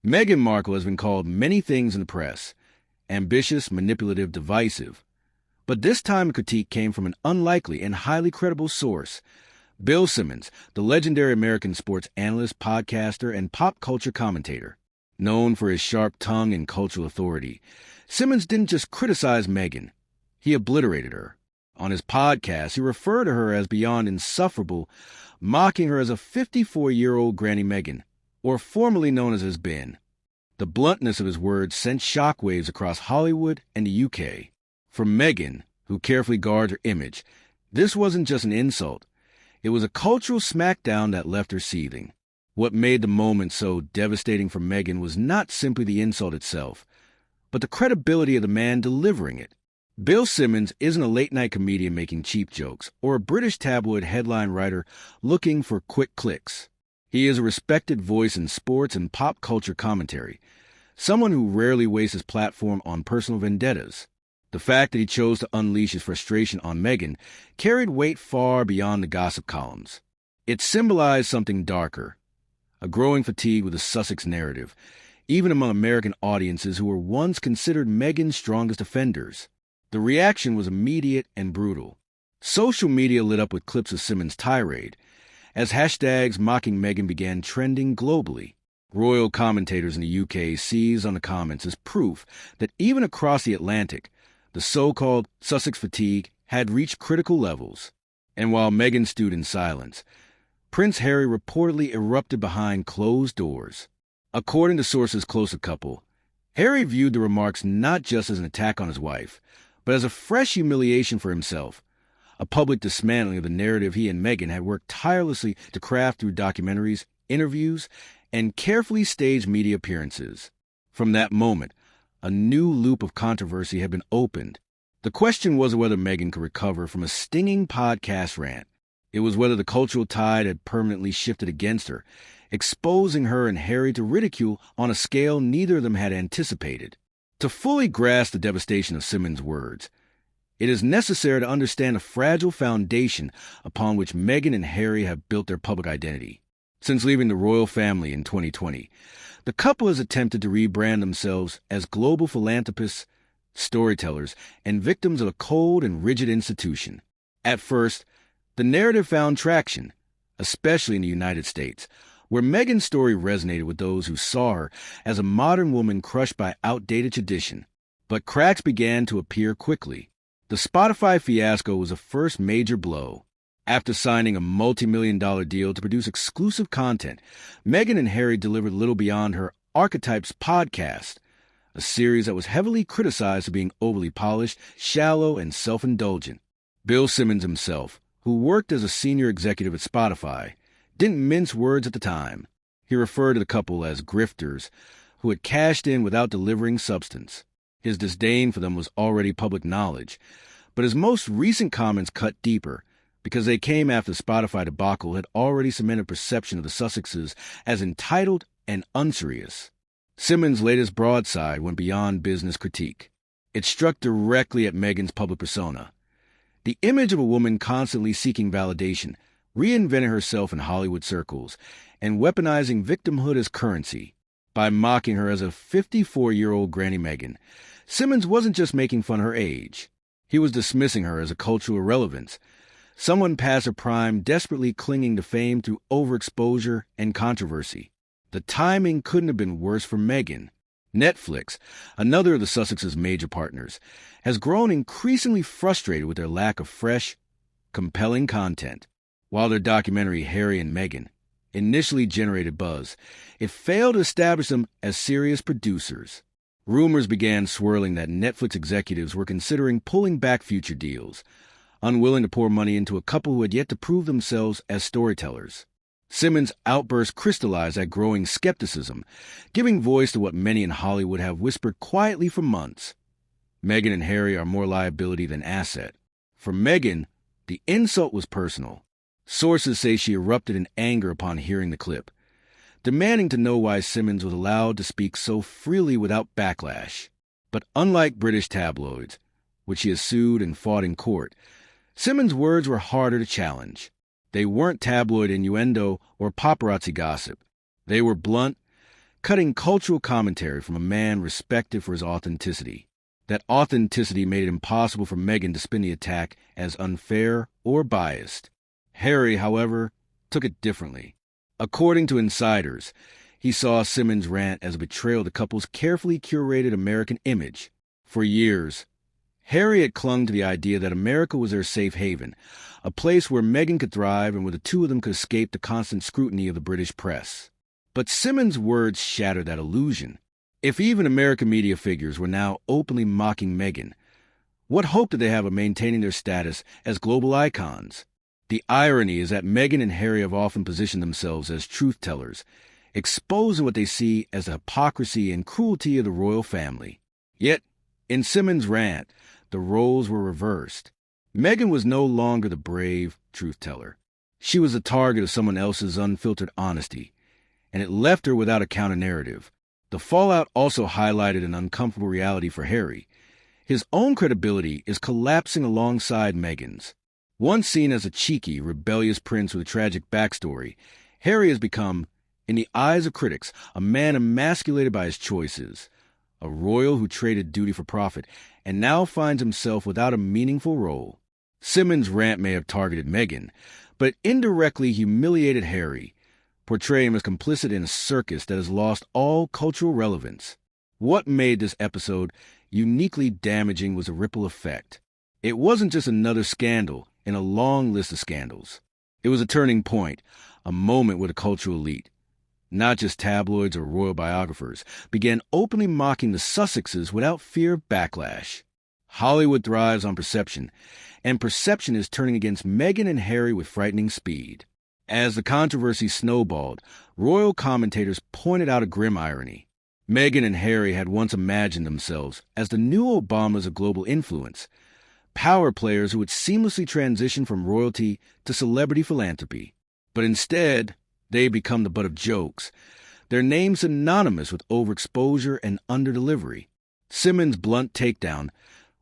Meghan Markle has been called many things in the press: ambitious, manipulative, divisive. But this time the critique came from an unlikely and highly credible source. Bill Simmons, the legendary American sports analyst, podcaster, and pop culture commentator. Known for his sharp tongue and cultural authority, Simmons didn't just criticize Meghan, he obliterated her. On his podcast, he referred to her as beyond insufferable, mocking her as a 54-year-old Granny Meghan, or formerly known as has been. The bluntness of his words sent shockwaves across Hollywood and the UK. For Meghan, who carefully guards her image, this wasn't just an insult. It was a cultural smackdown that left her seething. What made the moment so devastating for Meghan was not simply the insult itself, but the credibility of the man delivering it. Bill Simmons isn't a late-night comedian making cheap jokes or a British tabloid headline writer looking for quick clicks. He is a respected voice in sports and pop culture commentary, someone who rarely wastes his platform on personal vendettas. The fact that he chose to unleash his frustration on Meghan carried weight far beyond the gossip columns. It symbolized something darker, a growing fatigue with the Sussex narrative, even among American audiences who were once considered Meghan's strongest defenders. The reaction was immediate and brutal. Social media lit up with clips of Simmons' tirade, as hashtags mocking Meghan began trending globally. Royal commentators in the UK seized on the comments as proof that even across the Atlantic, the so-called Sussex fatigue had reached critical levels. And while Meghan stewed in silence, Prince Harry reportedly erupted behind closed doors. According to sources close to the couple, Harry viewed the remarks not just as an attack on his wife, but as a fresh humiliation for himself, a public dismantling of the narrative he and Meghan had worked tirelessly to craft through documentaries, interviews, and carefully staged media appearances. From that moment, a new loop of controversy had been opened. The question wasn't whether Meghan could recover from a stinging podcast rant. It was whether the cultural tide had permanently shifted against her, exposing her and Harry to ridicule on a scale neither of them had anticipated. To fully grasp the devastation of Simmons' words, it is necessary to understand the fragile foundation upon which Meghan and Harry have built their public identity. Since leaving the royal family in 2020, the couple has attempted to rebrand themselves as global philanthropists, storytellers, and victims of a cold and rigid institution. At first, the narrative found traction, especially in the United States, where Meghan's story resonated with those who saw her as a modern woman crushed by outdated tradition. But cracks began to appear quickly. The Spotify fiasco was the first major blow. After signing a multi-million-dollar deal to produce exclusive content, Meghan and Harry delivered little beyond her Archetypes podcast, a series that was heavily criticized for being overly polished, shallow, and self-indulgent. Bill Simmons himself, who worked as a senior executive at Spotify, didn't mince words at the time. He referred to the couple as grifters who had cashed in without delivering substance. His disdain for them was already public knowledge, but his most recent comments cut deeper, because they came after the Spotify debacle had already cemented perception of the Sussexes as entitled and unserious. Simmons' latest broadside went beyond business critique. It struck directly at Meghan's public persona. The image of a woman constantly seeking validation, reinventing herself in Hollywood circles, and weaponizing victimhood as currency. By mocking her as a 54-year-old Granny Meghan, Simmons wasn't just making fun of her age. He was dismissing her as a cultural irrelevance, someone past her prime desperately clinging to fame through overexposure and controversy. The timing couldn't have been worse for Meghan. Netflix, another of the Sussexes' major partners, has grown increasingly frustrated with their lack of fresh, compelling content. While their documentary Harry and Meghan initially generated buzz, it failed to establish them as serious producers. Rumors began swirling that Netflix executives were considering pulling back future deals, unwilling to pour money into a couple who had yet to prove themselves as storytellers. Simmons' outburst crystallized that growing skepticism, giving voice to what many in Hollywood have whispered quietly for months. Meghan and Harry are more liability than asset. For Meghan, the insult was personal. Sources say she erupted in anger upon hearing the clip, demanding to know why Simmons was allowed to speak so freely without backlash. But unlike British tabloids, which she has sued and fought in court, Simmons' words were harder to challenge. They weren't tabloid innuendo or paparazzi gossip. They were blunt, cutting cultural commentary from a man respected for his authenticity. That authenticity made it impossible for Meghan to spin the attack as unfair or biased. Harry, however, took it differently. According to insiders, he saw Simmons' rant as a betrayal of the couple's carefully curated American image. For years, Harry had clung to the idea that America was their safe haven, a place where Meghan could thrive and where the two of them could escape the constant scrutiny of the British press. But Simmons' words shattered that illusion. If even American media figures were now openly mocking Meghan, what hope did they have of maintaining their status as global icons? The irony is that Meghan and Harry have often positioned themselves as truth-tellers, exposing what they see as the hypocrisy and cruelty of the royal family. Yet, in Simmons' rant, the roles were reversed. Meghan was no longer the brave truth-teller. She was the target of someone else's unfiltered honesty, and it left her without a counter-narrative. The fallout also highlighted an uncomfortable reality for Harry. His own credibility is collapsing alongside Meghan's. Once seen as a cheeky, rebellious prince with a tragic backstory, Harry has become, in the eyes of critics, a man emasculated by his choices, a royal who traded duty for profit, and now finds himself without a meaningful role. Simmons' rant may have targeted Meghan, but indirectly humiliated Harry, portraying him as complicit in a circus that has lost all cultural relevance. What made this episode uniquely damaging was the ripple effect. It wasn't just another scandal in a long list of scandals. It was a turning point, a moment where the cultural elite, not just tabloids or royal biographers, began openly mocking the Sussexes without fear of backlash. Hollywood thrives on perception, and perception is turning against Meghan and Harry with frightening speed. As the controversy snowballed, royal commentators pointed out a grim irony. Meghan and Harry had once imagined themselves as the new Obamas of global influence, power players who would seamlessly transition from royalty to celebrity philanthropy. But instead, they become the butt of jokes, their names synonymous with overexposure and underdelivery. Simmons' blunt takedown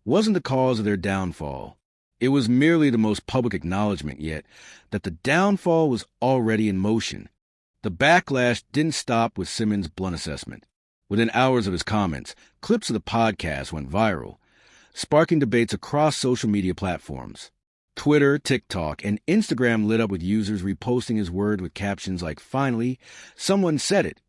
wasn't the cause of their downfall. It was merely the most public acknowledgement yet that the downfall was already in motion. The backlash didn't stop with Simmons' blunt assessment. Within hours of his comments, clips of the podcast went viral, sparking debates across social media platforms. Twitter, TikTok, and Instagram lit up with users reposting his word with captions like, "Finally, someone said it."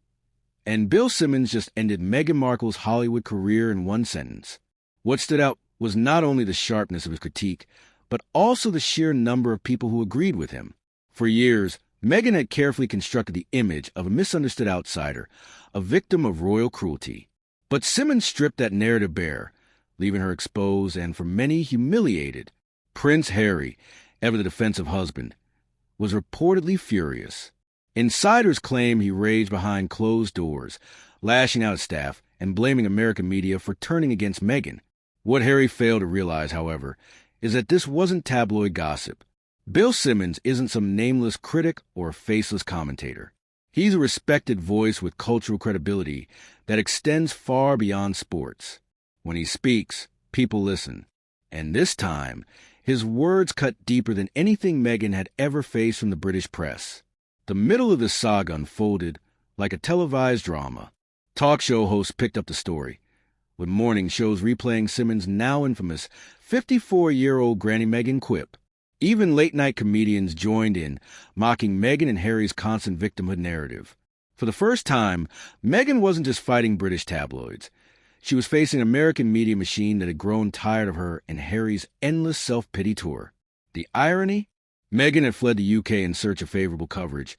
And Bill Simmons just ended Meghan Markle's Hollywood career in one sentence. What stood out was not only the sharpness of his critique, but also the sheer number of people who agreed with him. For years, Meghan had carefully constructed the image of a misunderstood outsider, a victim of royal cruelty. But Simmons stripped that narrative bare, leaving her exposed and, for many, humiliated. Prince Harry, ever the defensive husband, was reportedly furious. Insiders claim he raged behind closed doors, lashing out at staff and blaming American media for turning against Meghan. What Harry failed to realize, however, is that this wasn't tabloid gossip. Bill Simmons isn't some nameless critic or faceless commentator. He's a respected voice with cultural credibility that extends far beyond sports. When he speaks, people listen. And this time, his words cut deeper than anything Meghan had ever faced from the British press. The middle of this saga unfolded like a televised drama. Talk show hosts picked up the story, with morning shows replaying Simmons' now infamous 54-year-old Granny Meghan quip. Even late-night comedians joined in, mocking Meghan and Harry's constant victimhood narrative. For the first time, Meghan wasn't just fighting British tabloids. She was facing an American media machine that had grown tired of her and Harry's endless self-pity tour. The irony? Meghan had fled the UK in search of favorable coverage,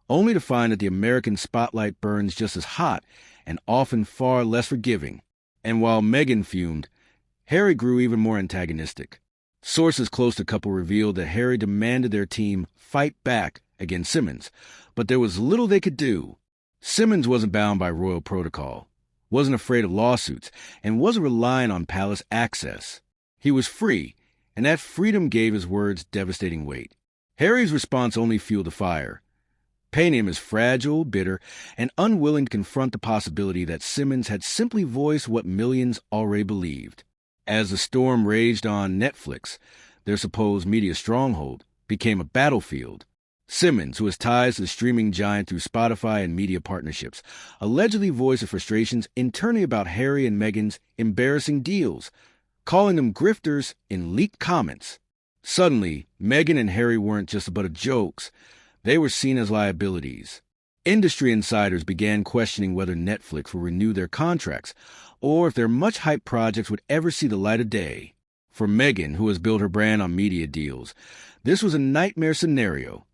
only to find that the American spotlight burns just as hot and often far less forgiving. And while Meghan fumed, Harry grew even more antagonistic. Sources close to the couple revealed that Harry demanded their team fight back against Simmons, but there was little they could do. Simmons wasn't bound by royal protocol, wasn't afraid of lawsuits, and wasn't relying on palace access. He was free, and that freedom gave his words devastating weight. Harry's response only fueled the fire, painting him as fragile, bitter, and unwilling to confront the possibility that Simmons had simply voiced what millions already believed. As the storm raged on, Netflix, their supposed media stronghold, became a battlefield. Simmons, who has ties to the streaming giant through Spotify and media partnerships, allegedly voiced her frustrations internally about Harry and Meghan's embarrassing deals, calling them grifters in leaked comments. Suddenly, Meghan and Harry weren't just a butt of jokes. They were seen as liabilities. Industry insiders began questioning whether Netflix will renew their contracts or if their much-hyped projects would ever see the light of day. For Meghan, who has built her brand on media deals, this was a nightmare scenario.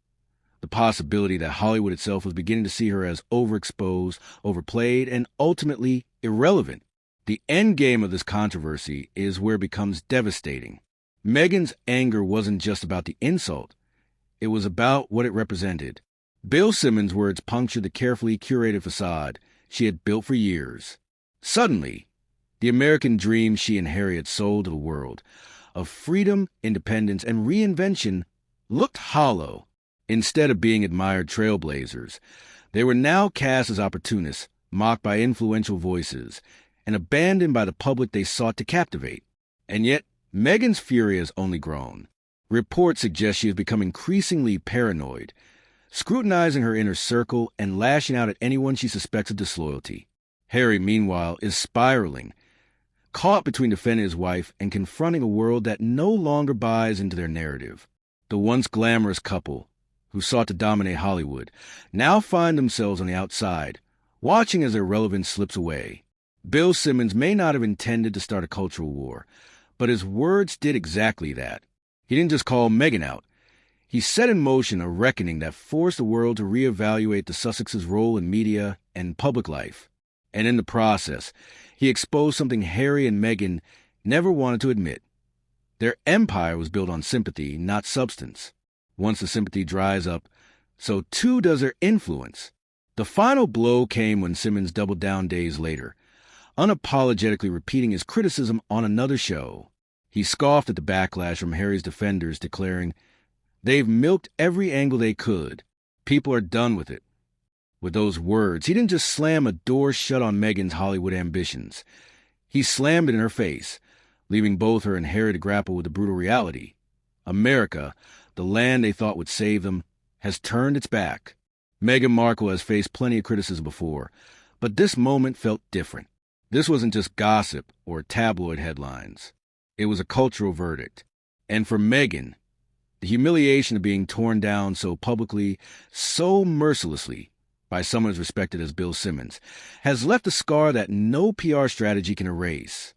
The possibility that Hollywood itself was beginning to see her as overexposed, overplayed, and ultimately irrelevant. The end game of this controversy is where it becomes devastating. Meghan's anger wasn't just about the insult. It was about what it represented. Bill Simmons' words punctured the carefully curated facade she had built for years. Suddenly, the American dream she and Harry had sold to the world, of freedom, independence, and reinvention, looked hollow. Instead of being admired trailblazers, they were now cast as opportunists, mocked by influential voices, and abandoned by the public they sought to captivate. And yet, Meghan's fury has only grown. Reports suggest she has become increasingly paranoid, scrutinizing her inner circle and lashing out at anyone she suspects of disloyalty. Harry, meanwhile, is spiraling, caught between defending his wife and confronting a world that no longer buys into their narrative. The once glamorous couple, who sought to dominate Hollywood, now find themselves on the outside, watching as their relevance slips away. Bill Simmons may not have intended to start a cultural war, but his words did exactly that. He didn't just call Meghan out. He set in motion a reckoning that forced the world to reevaluate the Sussexes' role in media and public life. And in the process, he exposed something Harry and Meghan never wanted to admit. Their empire was built on sympathy, not substance. Once the sympathy dries up, so too does their influence. The final blow came when Simmons doubled down days later, unapologetically repeating his criticism on another show. He scoffed at the backlash from Harry's defenders, declaring, "They've milked every angle they could. People are done with it." With those words, he didn't just slam a door shut on Meghan's Hollywood ambitions. He slammed it in her face, leaving both her and Harry to grapple with the brutal reality. America, the land they thought would save them, has turned its back. Meghan Markle has faced plenty of criticism before, but this moment felt different. This wasn't just gossip or tabloid headlines. It was a cultural verdict. And for Meghan, the humiliation of being torn down so publicly, so mercilessly, by someone as respected as Bill Simmons, has left a scar that no PR strategy can erase.